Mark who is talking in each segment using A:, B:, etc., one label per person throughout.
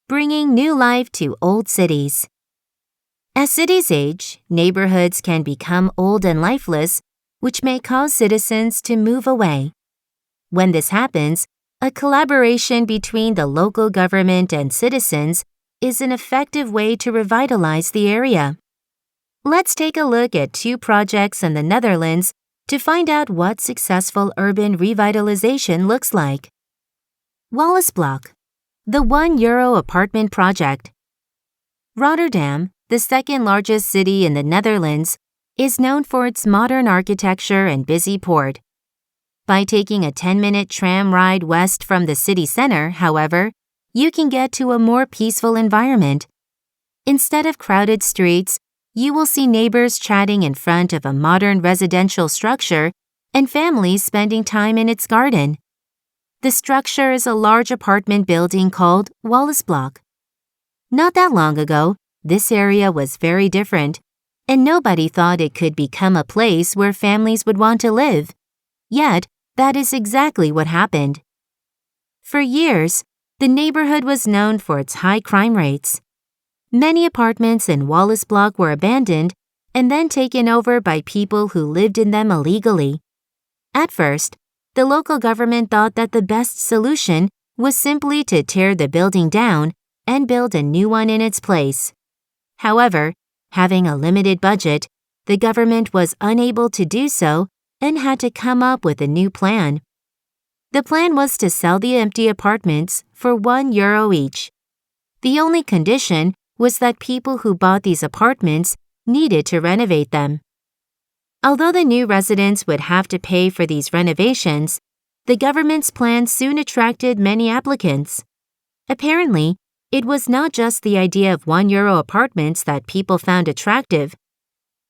A: bringing new life to old cities. As cities age, neighborhoods can become old and lifeless, which may cause citizens to move away. When this happens, a collaboration between the local government and citizens is an effective way to revitalize the area. Let's take a look at two projects in the Netherlands to find out what successful urban revitalization looks like. Wallaceblock, the €1 apartment project. Rotterdam, the second largest city in the Netherlands, is known for its modern architecture and busy port. By taking a 10-minute tram ride west from the city center, however, you can get to a more peaceful environment. Instead of crowded streets, you will see neighbors chatting in front of a modern residential structure and families spending time in its garden. The structure is a large apartment building called Wallaceblock. Not that long ago, this area was very different, and nobody thought it could become a place where families would want to live. Yet, that is exactly what happened. For years, the neighborhood was known for its high crime rates. Many apartments in Wallaceblock were abandoned and then taken over by people who lived in them illegally. At first, the local government thought that the best solution was simply to tear the building down and build a new one in its place. However, having a limited budget, the government was unable to do so and had to come up with a new plan. The plan was to sell the empty apartments for €1 each. The only condition was that people who bought these apartments needed to renovate them. Although the new residents would have to pay for these renovations, the government's plan soon attracted many applicants. Apparently, it was not just the idea of €1 apartments that people found attractive.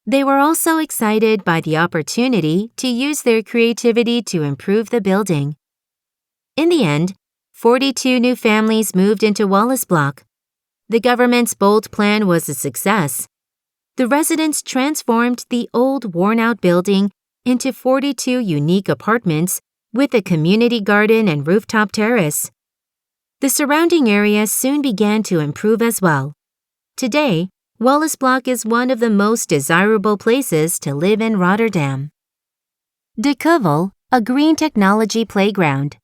A: They were also excited by the opportunity to use their creativity to improve the building. In the end, 42 new families moved into Wallaceblock. The government's bold plan was a success. The residents transformed the old, worn-out building into 42 unique apartments with a community garden and rooftop terrace. The surrounding area soon began to improve as well. Today, Wallaceblock is one of the most desirable places to live in Rotterdam. De Keuvel, a green technology playground.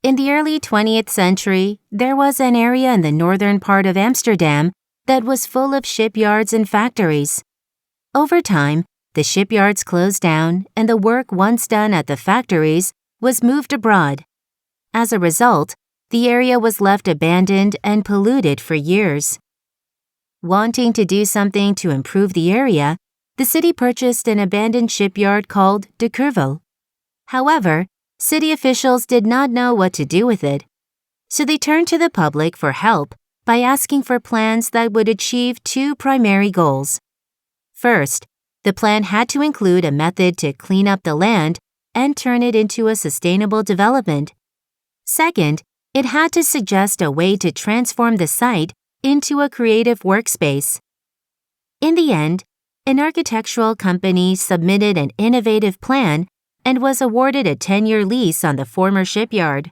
A: In the early 20th century, there was an area in the northern part of Amsterdam that was full of shipyards and factories. Over time, the shipyards closed down and the work once done at the factories was moved abroad. As a result, the area was left abandoned and polluted for years. Wanting to do something to improve the area, the city purchased an abandoned shipyard called De Keuvel. However, city officials did not know what to do with it, so they turned to the public for help by asking for plans that would achieve two primary goals. First, the plan had to include a method to clean up the land and turn it into a sustainable development. Second, it had to suggest a way to transform the site into a creative workspace. In the end, an architectural company submitted an innovative plan and was awarded a 10-year lease on the former shipyard.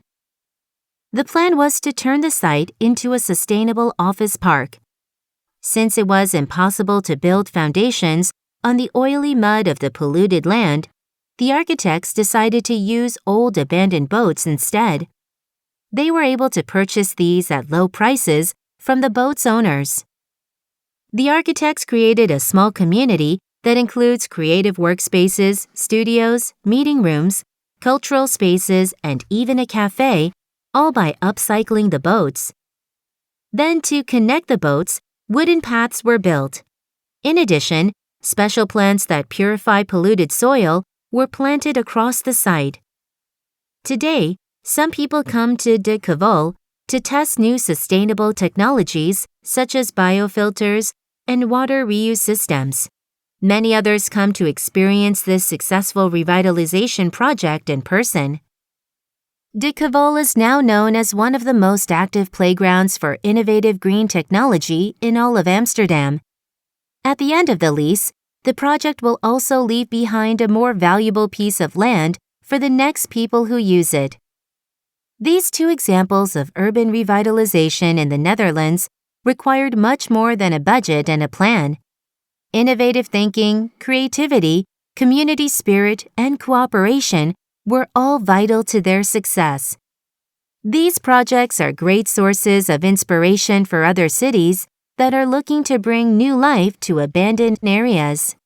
A: The plan was to turn the site into a sustainable office park. Since it was impossible to build foundations on the oily mud of the polluted land, the architects decided to use old abandoned boats instead. They were able to purchase these at low prices from the boats' owners. The architects created a small community that includes creative workspaces, studios, meeting rooms, cultural spaces, and even a cafe, all by upcycling the boats. Then, to connect the boats, wooden paths were built. In addition, special plants that purify polluted soil were planted across the site. Today, some people come to De Keuvel to test new sustainable technologies such as biofilters and water reuse systems. Many others come to experience this successful revitalization project in person. De Keuvel is now known as one of the most active playgrounds for innovative green technology in all of Amsterdam. At the end of the lease, the project will also leave behind a more valuable piece of land for the next people who use it. These two examples of urban revitalization in the Netherlands required much more than a budget and a plan. Innovative thinking, creativity, community spirit, and cooperation were all vital to their success. These projects are great sources of inspiration for other cities that are looking to bring new life to abandoned areas.